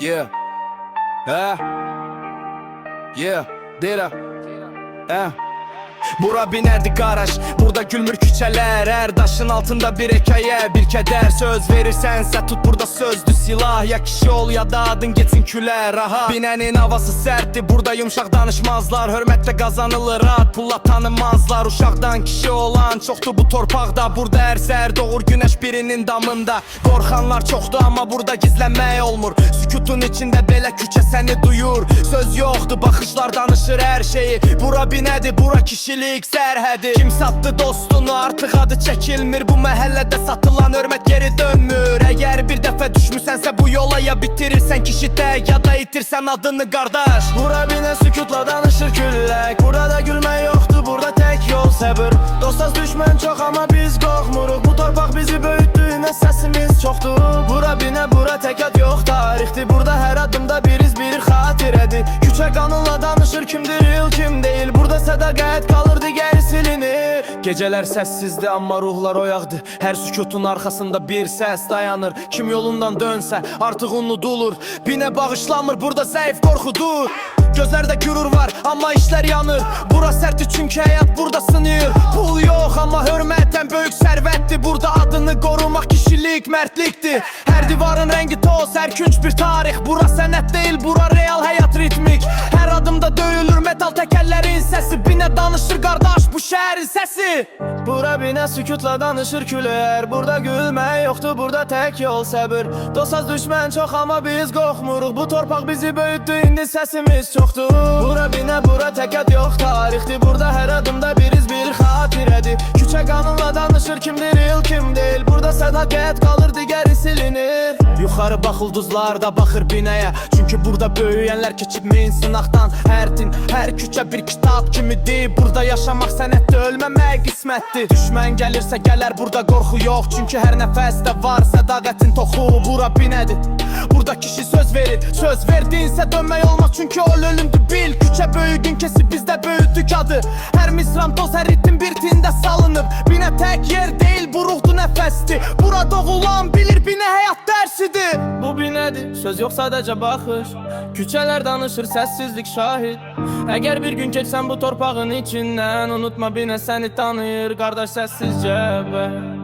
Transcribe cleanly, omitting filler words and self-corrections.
Yeah. Yeah. Dera. Bura binerdi garaj, burada gülmür küçələr. Hər daşın altında bir hekayə, bir kədər. Söz verirsənsə tut, burada sözdü silah. Ya kişi ol ya da adın geçsin külə. Rahat binənin havası sərtdir, burada yumşaq danışmazlar. Hörmətlə qazanılır, rahat pulla tanınmazlar. Uşaqdan kişi olan çoxdur bu torpaqda. Burada hər səhər doğur günəş birinin damında. Qorxanlar çoxdur amma burada gizlənmək olmur. Sükutun içində belə küçə səni duyur. Söz yoxdur, baxışlar danışır hər şeyi. Bura binədir, bura kişilik sərhədi. Kim sattı dostunu, artıq adı çəkilmir. Bu məhəllədə satılan hörmət geri dönmür. Əgər bir dəfə düşmüsənsə bu yola, ya bitirirsən kişi tək, ya da itirsən adını qardaş. Bura binə sükutla danışır küllək. Burada gülmək yoxdur, burada tək yol səbir. Dostaz düşmən çox amma biz qorxmuruq. Bu torpaq bizi böyütdüyünə səsimiz çoxdur. Bura binə, bura tək ad yox tarixdir. Burada hər adımda biriz bir xatirədir. Küçə qanunla danışır, kimdir il kim deyil. Burada sədaqət qalır, digəri silinir. Gecələr səssizdir amma ruhlar oyaqdır. Hər sükutun arxasında bir səs dayanır. Kim yolundan dönsə artıq unudulur. Binə bağışlamır, burada zəif qorxudur. Gözlərdə gürür var amma işlər yanır. Bura sərtdir çünki həyat burada sınır. Pul yox amma hörmətən böyük sərvətdir. Burada adını qorumaq kişilik, mərdlikdir. Hər divarın rəngi toz, hər künc bir tarix. Bura sənət deyil, bura real həyat ritmik. Hər adımda döyülür metal təkərlərin səsi. Binə danışır qardaş, bu şəhərin səsi. Bura binə sükutla danışır külər. Burada gülmək yoxdur, burada tək yol səbir. Dostaz düşmən çox amma biz qorxmuruq. Bu torpaq bizi böyütdü, indi səsimiz çoxdur. Bura binə, bura tək ad yox tarixdir. Burada hər adımda biriz bir xatirədir. Küçə qanunla danışır, kimdir il kim deyil. Burada sədaqət qalır, digəri silinir. Yuxarı bax, ulduzlar da baxır binəyə. Çünki burada böyüyənlər keçib min sınaqdan. Hər din, hər küçə bir kitab kimidir. Burada yaşamaq sənətdir, ölməmək qismətdir. Düşmən gəlirsə gələr, burada qorxu yox. Çünki hər nəfəsdə var sədaqətin toxu. Bura binədir, burada kişi söz verir. Söz verdinsə dönmək olmaz, çünki o ölümdür bil. Küçə böyüdün kesib, bizdə böyüdük adı. Hər misram toz, hər ritim bir tində salınıb. Binə tək yer deyil, bu ruhdu nəfəsdir. Bura doğulan bilir, binə həyat dərsidir. Bu binədir, söz yox sadəcə baxış. Küçələr danışır, səssizlik şahid. Əgər bir gün keçsən bu torpağın içindən, unutma binə səni tanıyır, qardaş səssizcə.